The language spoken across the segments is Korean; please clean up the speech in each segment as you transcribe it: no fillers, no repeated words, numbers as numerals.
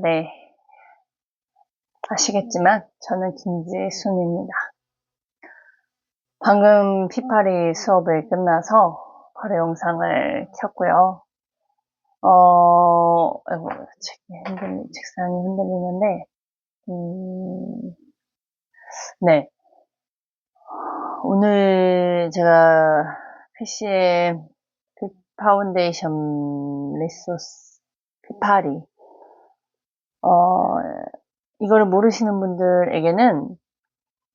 네. 아시겠지만 저는 김지순입니다. 방금 피파리 수업을 끝나서 바로 영상을 켰고요. 아이고, 책상이 흔들리는데, 네. 오늘 제가 PC에 파운데이션 리소스 피파리, 이거를 모르시는 분들에게는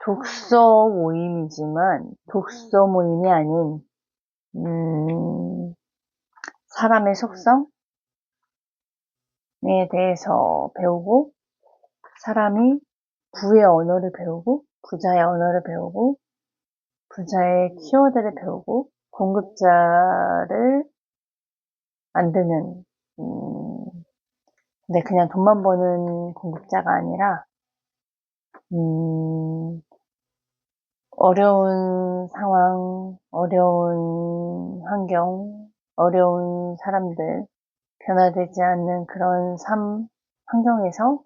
독서 모임이지만 독서 모임이 아닌 사람의 속성에 대해서 배우고, 사람이 부의 언어를 배우고, 부자의 언어를 배우고, 부자의 키워드를 배우고, 공급자를 만드는, 근데 그냥 돈만 버는 공급자가 아니라 어려운 상황, 어려운 환경, 어려운 사람들, 변화되지 않는 그런 환경에서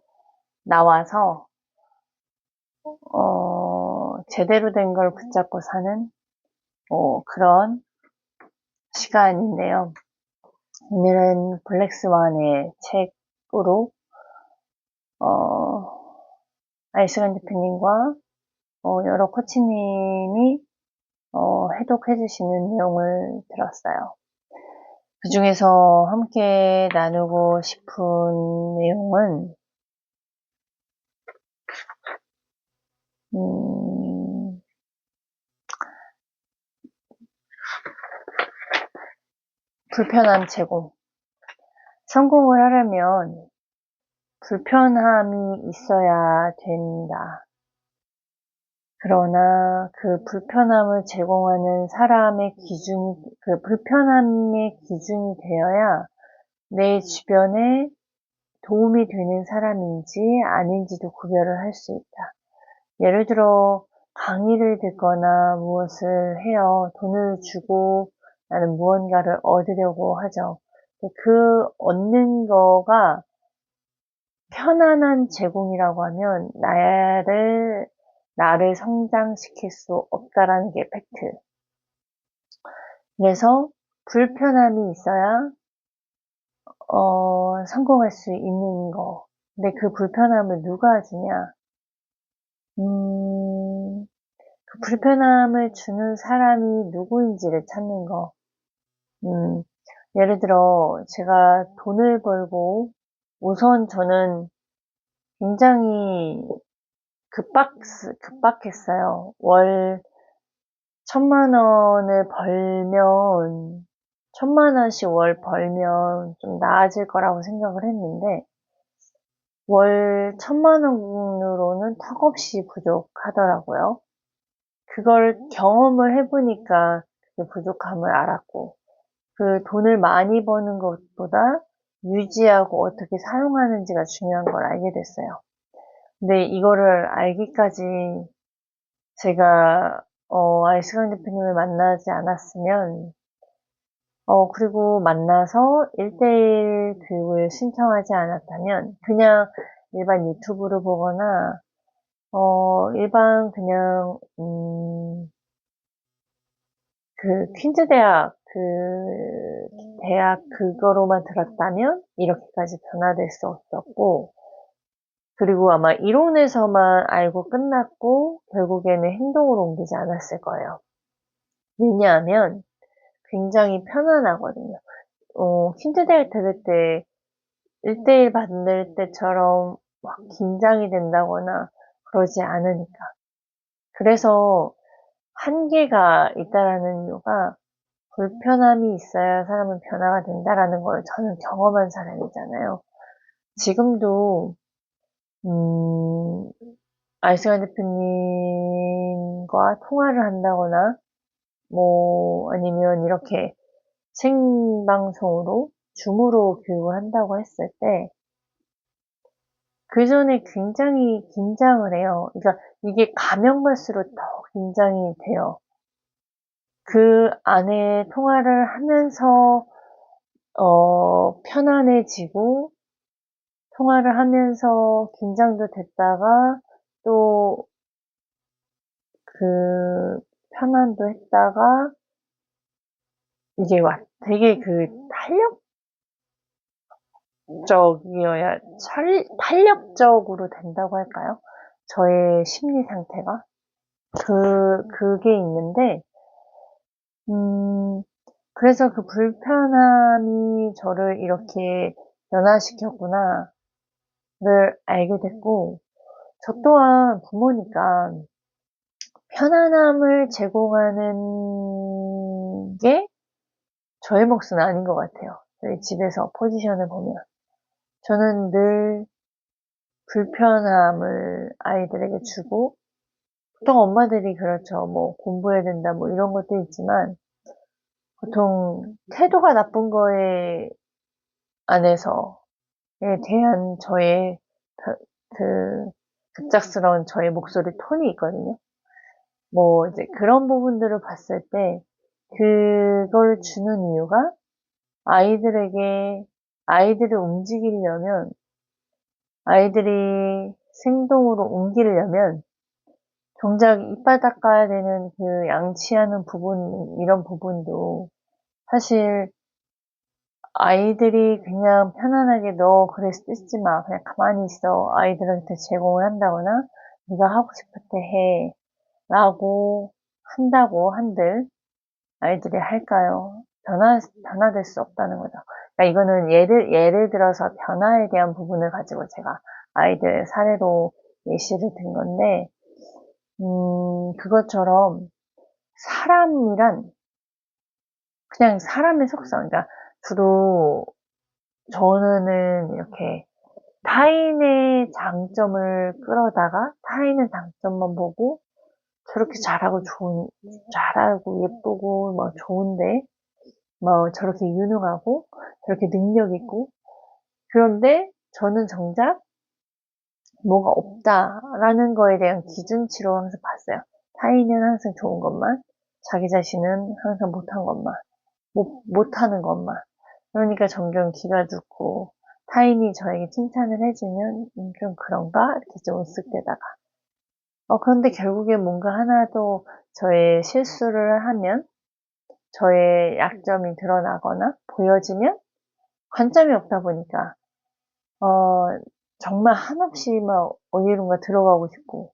나와서, 제대로 된 걸 붙잡고 사는, 그런 시간인데요. 오늘은 블랙스완의 책으로, 아이스간 대표님과, 여러 코치님이, 해독해주시는 내용을 들었어요. 그 중에서 함께 나누고 싶은 내용은, 불편함 제공. 성공을 하려면 불편함이 있어야 된다. 그러나 그 불편함을 제공하는 사람의 그 불편함의 기준이 되어야 내 주변에 도움이 되는 사람인지 아닌지도 구별을 할 수 있다. 예를 들어 강의를 듣거나 무엇을 해요. 돈을 주고 나는 무언가를 얻으려고 하죠. 그 얻는 거가 편안한 제공이라고 하면 나를 성장시킬 수 없다라는 게 팩트. 그래서 불편함이 있어야 성공할 수 있는 거. 근데 그 불편함을 누가 주냐? 그 불편함을 주는 사람이 누구인지를 찾는 거. 예를 들어 제가 돈을 벌고 우선 저는 굉장히 급박했어요. 월 1,000,000원을 벌면, 1,000,000원씩 월 벌면 좀 나아질 거라고 생각을 했는데, 월 1,000,000원으로는 턱없이 부족하더라고요. 그걸 경험을 해보니까 그 부족함을 알았고, 그 돈을 많이 버는 것보다 유지하고 어떻게 사용하는지가 중요한 걸 알게 됐어요. 근데 이거를 알기까지 제가 아이스강 대표님을 만나지 않았으면, 그리고 만나서 1대1 교육을 신청하지 않았다면 그냥 일반 유튜브를 보거나 일반 그냥 그 퀸즈 대학 대학 그거로만 들었다면 이렇게까지 변화될 수 없었고, 그리고 아마 이론에서만 알고 끝났고 결국에는 행동으로 옮기지 않았을 거예요. 왜냐하면 굉장히 편안하거든요. 퀸즈대학 들을 때 1대1 받을 때처럼 막 긴장이 된다거나 그러지 않으니까. 그래서 한계가 있다라는 이유가 불편함이 있어야 사람은 변화가 된다라는 걸 저는 경험한 사람이잖아요. 지금도 아이스간 대표님과 통화를 한다거나 아니면 이렇게 생방송으로 줌으로 교육을 한다고 했을 때 그 전에 굉장히 긴장을 해요. 그러니까 이게 가면 갈수록 더 긴장이 돼요. 그 안에 통화를 하면서 편안해지고 통화를 하면서 긴장도 됐다가 또 그 편안도 했다가 이게 되게 탄력적이어야 탄력적으로 된다고 할까요? 저의 심리 상태가 그게 있는데 그래서 그 불편함이 저를 이렇게 변화시켰구나를 알게 됐고, 저 또한 부모니까 편안함을 제공하는 게 저의 몫은 아닌 것 같아요. 저희 집에서 포지션을 보면. 저는 늘 불편함을 아이들에게 주고, 보통 엄마들이 그렇죠. 뭐 공부해야 된다 뭐 이런 것도 있지만, 보통 태도가 나쁜 거에 안에서에 대한 저의 그 급작스러운 저의 목소리 톤이 있거든요. 뭐 이제 그런 부분들을 봤을 때 그걸 주는 이유가 아이들을 움직이려면, 아이들이 생동으로 옮기려면 정작 이빨 닦아야 되는 그 양치하는 부분, 이런 부분도 사실 아이들이 그냥 편안하게 너 그래 쓰지 마. 그냥 가만히 있어. 아이들한테 제공을 한다거나 네가 하고 싶을 때 해. 라고 한다고 한들 아이들이 할까요? 변화될 수 없다는 거죠. 그러니까 이거는 예를 들어서 변화에 대한 부분을 가지고 제가 아이들 사례로 예시를 든 건데, 그것처럼 사람이란 그냥 사람의 속성, 그러니까 주로 저는 이렇게 타인의 장점을 끌어다가 타인의 장점만 보고 저렇게 잘하고 예쁘고 뭐 좋은데 뭐 저렇게 유능하고 저렇게 능력 있고, 그런데 저는 정작 뭐가 없다라는 거에 대한 기준치로 항상 봤어요. 타인은 항상 좋은 것만, 자기 자신은 항상 못한 것만, 못하는 것만. 그러니까 점점 기가 죽고, 타인이 저에게 칭찬을 해주면 좀 그런가? 이렇게 좀 쓱대다가. 그런데 결국에 뭔가 하나도 저의 실수를 하면, 저의 약점이 드러나거나 보여지면 관점이 없다 보니까, 정말 한없이 막 어디론가 들어가고 싶고,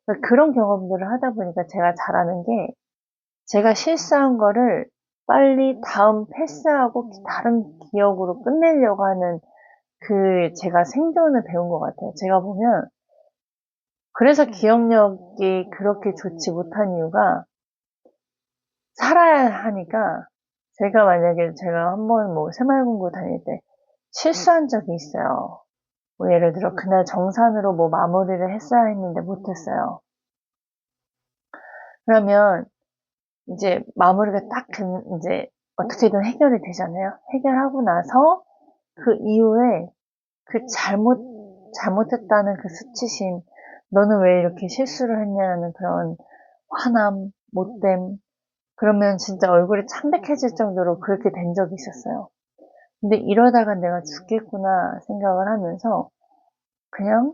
그러니까 그런 경험들을 하다 보니까 제가 잘하는 게, 제가 실수한 거를 빨리 다음 패스하고 다른 기억으로 끝내려고 하는 제가 생존을 배운 것 같아요. 제가 보면, 그래서 기억력이 그렇게 좋지 못한 이유가, 살아야 하니까, 제가 한번 뭐 새마을금고 다닐 때 실수한 적이 있어요. 뭐 예를 들어 그날 정산으로 뭐 마무리를 했어야 했는데 못했어요. 그러면 이제 마무리가 이제 어떻게든 해결이 되잖아요. 해결하고 나서 그 이후에 잘못했다는 그 수치심, 너는 왜 이렇게 실수를 했냐는 그런 화남, 못됨, 그러면 진짜 얼굴이 창백해질 정도로 그렇게 된 적이 있었어요. 근데 이러다가 내가 죽겠구나 생각을 하면서 그냥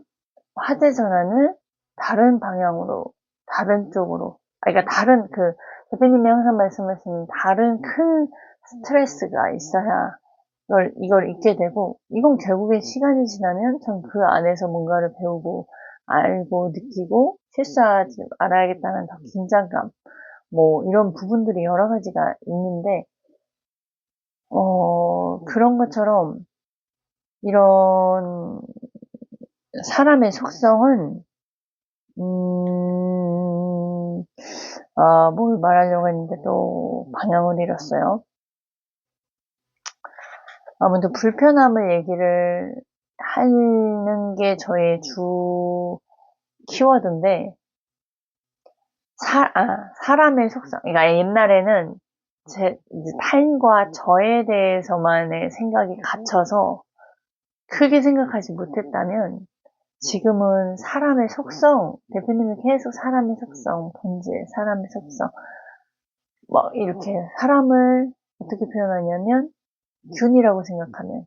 화제 전환을 다른 방향으로, 다른 쪽으로, 그러니까 대표님이 항상 말씀하시는 다른 큰 스트레스가 있어야 이걸 잊게 되고, 이건 결국에 시간이 지나면 전 그 안에서 뭔가를 배우고, 알고, 느끼고, 실수하지 말아야겠다는 더 긴장감, 뭐, 이런 부분들이 여러 가지가 있는데, 그런 것처럼, 이런 사람의 속성은, 뭘 말하려고 했는데 또 방향을 잃었어요. 아무튼 불편함을 얘기를 하는 게 저의 주 키워드인데, 사람의 속성. 그러니까 옛날에는 이제 타인과 저에 대해서만의 생각이 갇혀서 크게 생각하지 못했다면, 지금은 사람의 속성, 대표님이 계속 사람의 속성, 본질, 사람의 속성, 막 이렇게 사람을 어떻게 표현하냐면 균이라고 생각하면,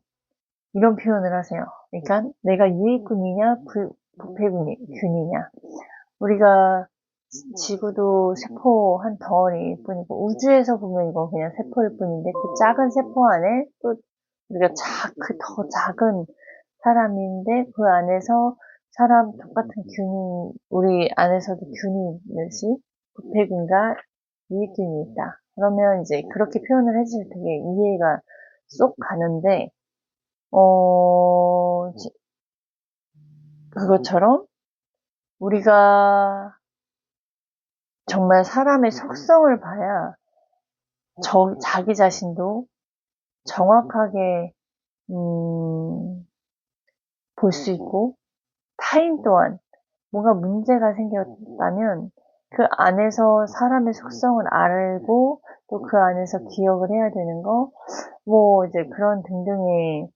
이런 표현을 하세요. 그러니까 내가 유익균이냐 부패균이냐. 우리가 지구도 세포 한 덩어리일 뿐이고 우주에서 보면 이건 그냥 세포일 뿐인데 그 작은 세포 안에 또 우리가 그 더 작은 사람인데 그 안에서 사람 똑같은 균이 우리 안에서도 균이 있듯이 부패균과 유익균이 있다. 그러면 이제 그렇게 표현을 해주실 되게 이해가 쏙 가는데 그것처럼 우리가 정말 사람의 속성을 봐야 자기 자신도 정확하게 볼 수 있고 타인 또한 뭔가 문제가 생겼다면 그 안에서 사람의 속성을 알고 또 그 안에서 기억을 해야 되는 거, 뭐 이제 그런 등등의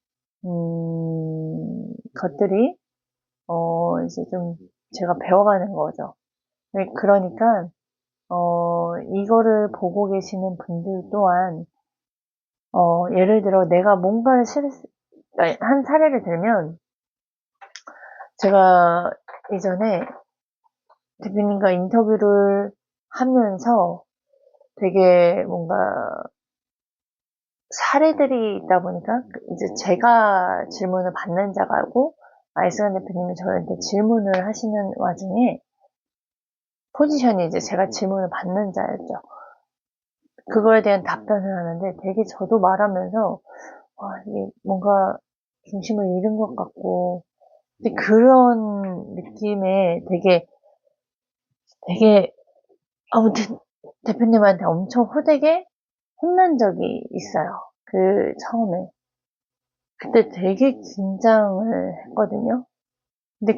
것들이 이제 좀 제가 배워가는 거죠. 그러니까 이거를 보고 계시는 분들 또한 예를 들어 내가 뭔가를 한 사례를 들면 제가 이전에 대표님과 인터뷰를 하면서 되게 뭔가 사례들이 있다 보니까 이제 제가 질문을 받는 자가고 아이스간 대표님이 저한테 질문을 하시는 와중에 포지션이 이제 제가 질문을 받는 자였죠. 그거에 대한 답변을 하는데 되게 저도 말하면서 이게 뭔가 중심을 잃은 것 같고 근데 그런 느낌에 되게 아무튼 대표님한테 엄청 호되게 혼난 적이 있어요. 처음에. 그때 되게 긴장을 했거든요. 근데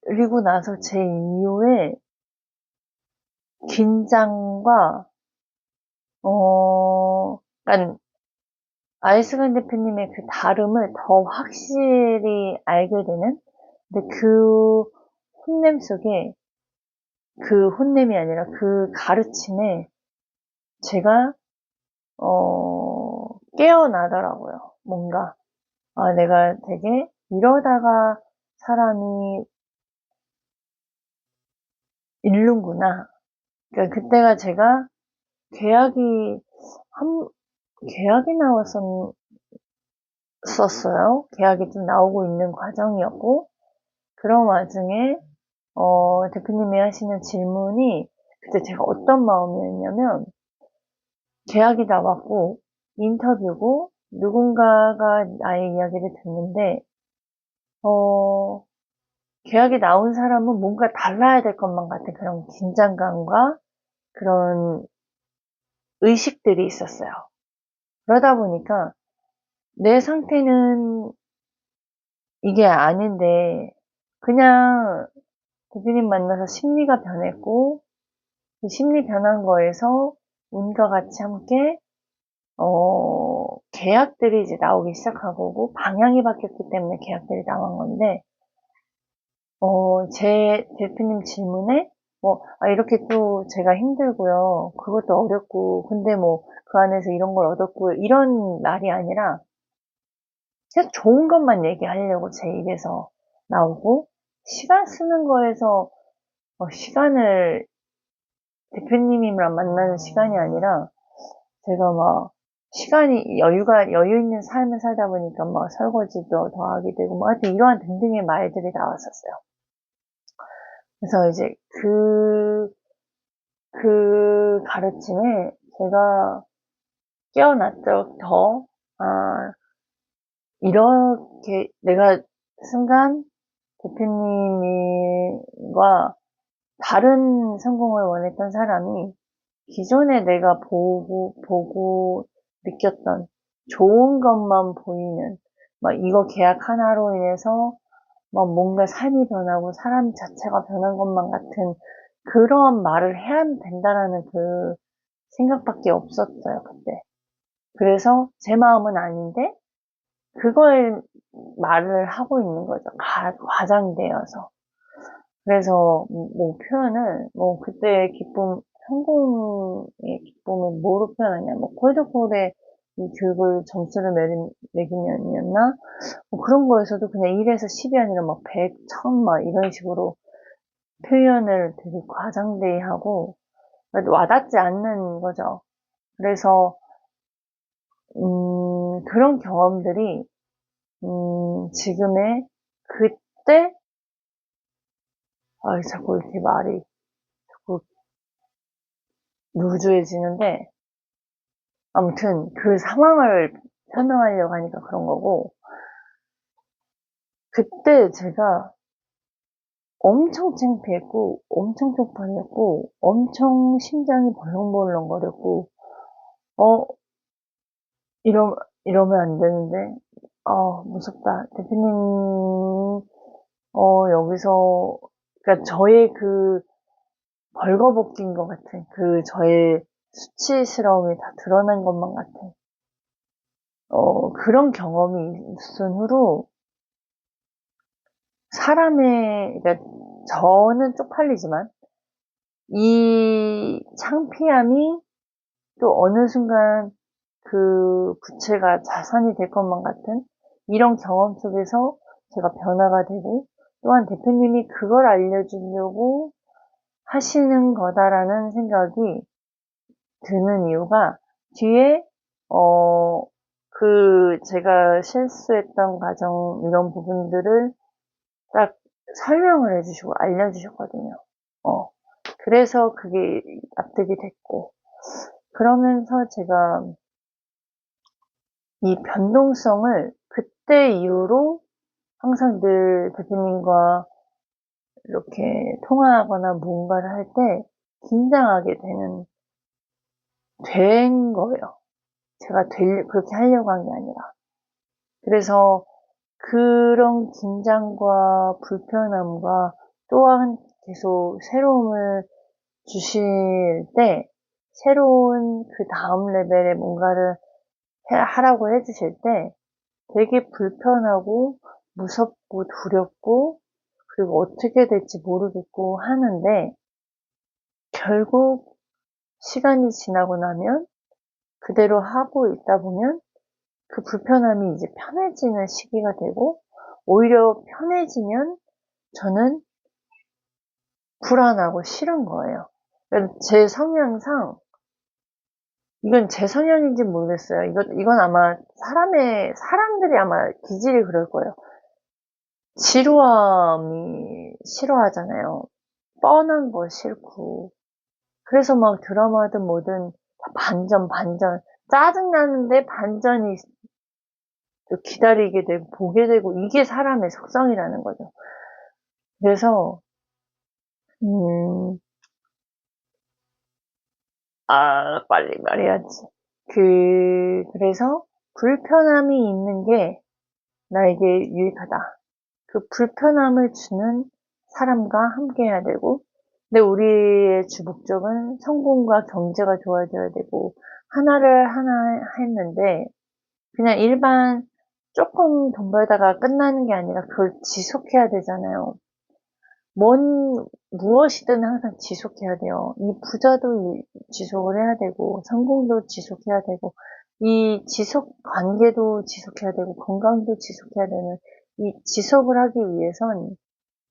그리고 나서 제 이후에 긴장과, 약간 아이스간 대표님의 그 다름을 더 확실히 알게 되는? 근데 그 혼냄 속에, 그 혼냄이 아니라 그 가르침에 제가, 깨어나더라고요. 뭔가. 내가 되게 이러다가 사람이 잃는구나. 그러니까 그때가 제가 계약이, 계약이 나왔었어요. 계약이 좀 나오고 있는 과정이었고, 그런 와중에, 대표님이 하시는 질문이, 그때 제가 어떤 마음이었냐면, 계약이 나왔고, 인터뷰고, 누군가가 나의 이야기를 듣는데, 계약이 나온 사람은 뭔가 달라야 될 것만 같은 그런 긴장감과 그런 의식들이 있었어요. 그러다 보니까 내 상태는 이게 아닌데 그냥 대표님 만나서 심리가 변했고 그 심리 변한 거에서 운과 같이 함께 계약들이 이제 나오기 시작하고 방향이 바뀌었기 때문에 계약들이 나온 건데 제 대표님 질문에 이렇게 또 제가 힘들고요. 그것도 어렵고 근데 뭐 그 안에서 이런 걸 얻었고 이런 말이 아니라 계속 좋은 것만 얘기하려고 제 입에서 나오고 시간 쓰는 거에서 시간을 대표님이랑 만나는 시간이 아니라 제가 막 시간이 여유 있는 삶을 살다 보니까 막 설거지도 더 하게 되고 뭐 하여튼 이러한 등등의 말들이 나왔었어요. 그래서 이제 그 가르침에 제가 깨어났죠. 이렇게 내가 순간 대표님과 다른 성공을 원했던 사람이 기존에 내가 보고 느꼈던 좋은 것만 보이는, 막 이거 계약 하나로 인해서 막 뭔가 삶이 변하고 사람 자체가 변한 것만 같은 그런 말을 해야 된다라는 그 생각밖에 없었어요, 그때. 그래서 제 마음은 아닌데, 그걸 말을 하고 있는 거죠. 과장되어서. 그래서 뭐 표현을 그때의 기쁨, 성공의 기쁨을 뭐로 표현하냐, 콜드콜의 이 교육을 점수를 매기면이었나? 뭐 그런 거에서도 그냥 1에서 10이 아니라 막 100, 1000 막 이런 식으로 표현을 되게 과장되이 하고 와닿지 않는 거죠. 그래서 그런 경험들이 지금의 그때 자꾸 이렇게 말이 자꾸 루즈해지는데 아무튼 그 상황을 설명하려고 하니까 그런 거고 그때 제가 엄청 창피했고 엄청 쪽팔렸고 엄청 심장이 벌렁벌렁거렸고 어 이러면 안 되는데 무섭다. 대표님 여기서 그러니까 저의 그 벌거벗긴 것 같은 그 저의 수치스러움이 다 드러난 것만 같은 그런 경험이 있은 후로 그러니까 저는 쪽팔리지만 이 창피함이 또 어느 순간 그 부채가 자산이 될 것만 같은 이런 경험 속에서 제가 변화가 되고 또한 대표님이 그걸 알려주려고 하시는 거다라는 생각이 드는 이유가 뒤에 제가 실수했던 과정 이런 부분들을 딱 설명을 해주시고 알려주셨거든요. 그래서 그게 납득이 됐고 그러면서 제가 이 변동성을 그때 이후로 항상 늘 대표님과 이렇게 통화하거나 뭔가를 할 때 긴장하게 된 거예요. 제가 그렇게 하려고 한 게 아니라. 그래서 그런 긴장과 불편함과 또한 계속 새로움을 주실 때, 새로운 그 다음 레벨의 뭔가를 하라고 해주실 때 되게 불편하고 무섭고 두렵고 그리고 어떻게 될지 모르겠고 하는데 결국 시간이 지나고 나면 그대로 하고 있다 보면 그 불편함이 이제 편해지는 시기가 되고 오히려 편해지면 저는 불안하고 싫은 거예요. 제 성향상 이건 제 성향인지 모르겠어요. 이건 아마 사람들이 아마 기질이 그럴 거예요. 지루함이 싫어하잖아요. 뻔한 거 싫고. 그래서 막 드라마든 뭐든 반전. 짜증나는데 반전이 기다리게 되고, 보게 되고, 이게 사람의 속성이라는 거죠. 그래서, 음, 빨리 말해야지. 그래서 불편함이 있는 게 나에게 유익하다. 그 불편함을 주는 사람과 함께 해야 되고, 근데 우리의 주 목적은 성공과 경제가 좋아져야 되고, 하나를 하나 했는데, 그냥 일반 조금 돈 벌다가 끝나는 게 아니라 그걸 지속해야 되잖아요. 무엇이든 항상 지속해야 돼요. 이 부자도 지속을 해야 되고, 성공도 지속해야 되고, 이 관계도 지속해야 되고, 건강도 지속해야 되는, 이 지속을 하기 위해선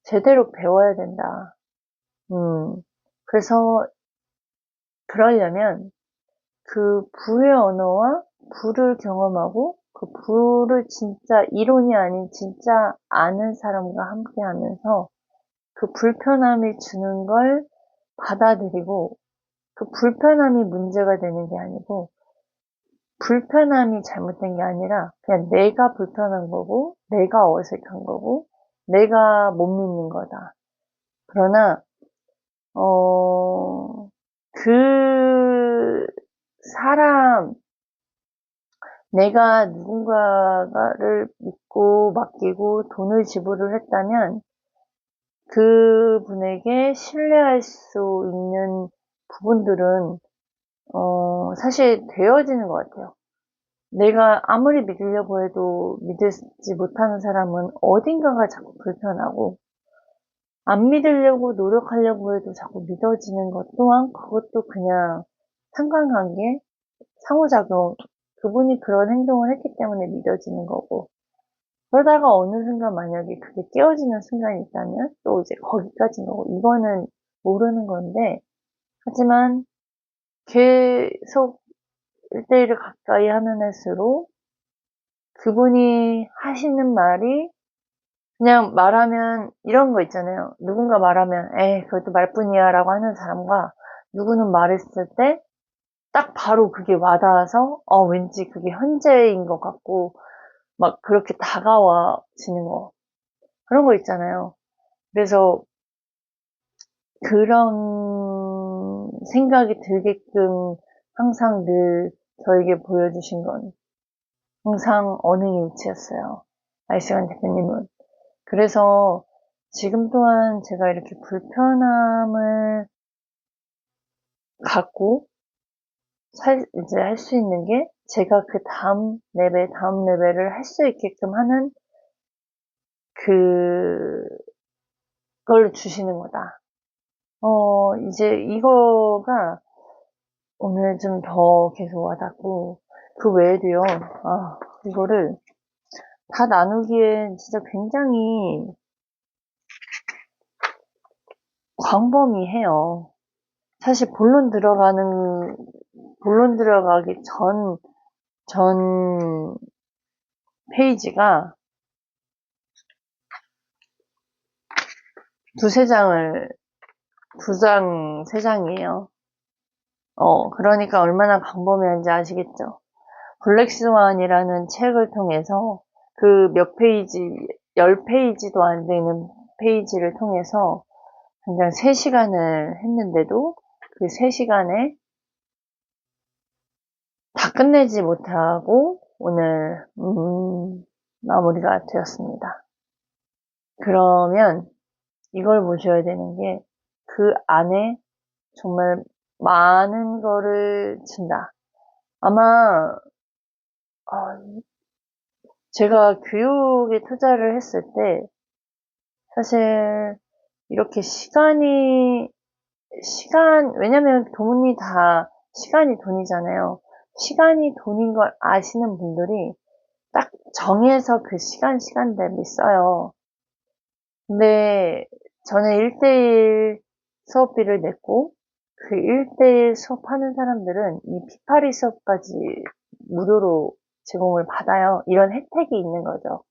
제대로 배워야 된다. 그래서, 그러려면, 그 부의 언어와 부를 경험하고, 그 부를 진짜 이론이 아닌 진짜 아는 사람과 함께 하면서, 그 불편함이 주는 걸 받아들이고 그 불편함이 문제가 되는 게 아니고 불편함이 잘못된 게 아니라 그냥 내가 불편한 거고 내가 어색한 거고 내가 못 믿는 거다. 그러나 그 사람 내가 누군가를 믿고 맡기고 돈을 지불을 했다면 그분에게 신뢰할 수 있는 부분들은 사실 되어지는 것 같아요. 내가 아무리 믿으려고 해도 믿지 못하는 사람은 어딘가가 자꾸 불편하고 안 믿으려고 노력하려고 해도 자꾸 믿어지는 것 또한 그것도 그냥 상관관계, 상호작용 그분이 그런 행동을 했기 때문에 믿어지는 거고, 그러다가 어느 순간 만약에 그게 깨어지는 순간이 있다면 또 이제 거기까지인 거고, 이거는 모르는 건데, 하지만 계속 1대1을 가까이 하면 할수록 그분이 하시는 말이 그냥 말하면 이런 거 있잖아요. 누군가 말하면 에이 그것도 말뿐이야 라고 하는 사람과 누구는 말했을 때 딱 바로 그게 와닿아서 왠지 그게 현재인 것 같고 막 그렇게 다가와지는 거, 그런 거 있잖아요. 그래서 그런 생각이 들게끔 항상 늘 저에게 보여주신 건 항상 어느 일치였어요. 아이스간 대표님은. 그래서 지금 또한 제가 이렇게 불편함을 갖고 이제 할 수 있는 게 제가 그 다음 레벨을 할 수 있게끔 하는 그걸 주시는 거다. 이제 이거가 오늘 좀 더 계속 와닿고, 그 외에도요, 이거를 다 나누기엔 진짜 굉장히 광범위해요. 사실 본론 들어가기 전 페이지가 세 장이에요. 그러니까 얼마나 광범위한지 아시겠죠? 블랙스완이라는 책을 통해서 그 몇 페이지, 10페이지도 안 되는 페이지를 통해서 당장 3시간을 했는데도 그 3시간에 다 끝내지 못하고 오늘 마무리가 되었습니다. 그러면 이걸 보셔야 되는 게 그 안에 정말 많은 거를 준다. 아마 제가 교육에 투자를 했을 때 사실 이렇게 왜냐면 돈이 다 시간이 돈이잖아요. 시간이 돈인 걸 아시는 분들이 딱 정해서 그 시간대로 써요. 근데 저는 1대1 수업비를 냈고 그 1대1 수업하는 사람들은 이 피파리 수업까지 무료로 제공을 받아요. 이런 혜택이 있는 거죠.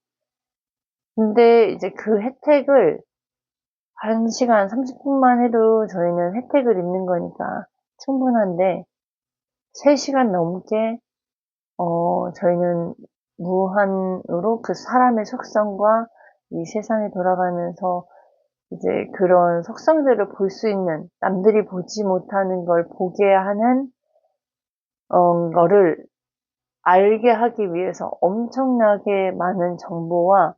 근데 이제 그 혜택을 1시간 30분만 해도 저희는 혜택을 입는 거니까 충분한데 3시간 넘게 저희는 무한으로 그 사람의 속성과 이 세상이 돌아가면서 이제 그런 속성들을 볼 수 있는, 남들이 보지 못하는 걸 보게 하는 거를 알게 하기 위해서 엄청나게 많은 정보와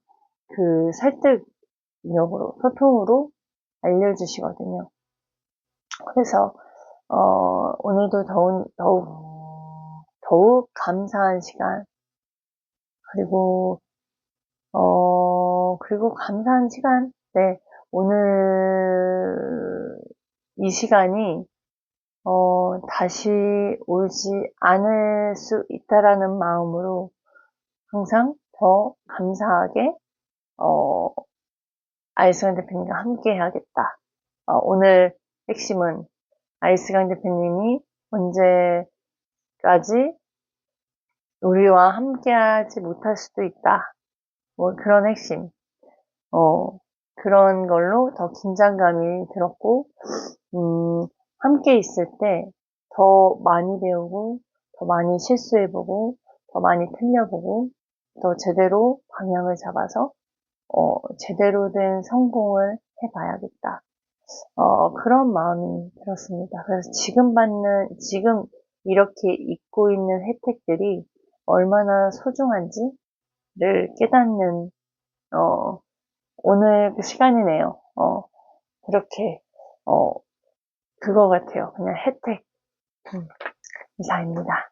그 설득력으로, 소통으로 알려주시거든요. 그래서 오늘도 더욱 감사한 시간, 그리고 감사한 시간, 네, 오늘 이 시간이 다시 오지 않을 수 있다라는 마음으로 항상 더 감사하게 아이스강 대표님과 함께 해야겠다. 오늘 핵심은 아이스강 대표님이 언제까지 우리와 함께하지 못할 수도 있다. 뭐 그런 핵심. 그런 걸로 더 긴장감이 들었고, 함께 있을 때 더 많이 배우고, 더 많이 실수해보고, 더 많이 틀려보고, 더 제대로 방향을 잡아서, 제대로 된 성공을 해봐야겠다. 그런 마음이 들었습니다. 그래서 지금 이렇게 잊고 있는 혜택들이 얼마나 소중한지를 깨닫는, 오늘 그 시간이네요. 그렇게, 그거 같아요. 그냥 혜택. 이상입니다.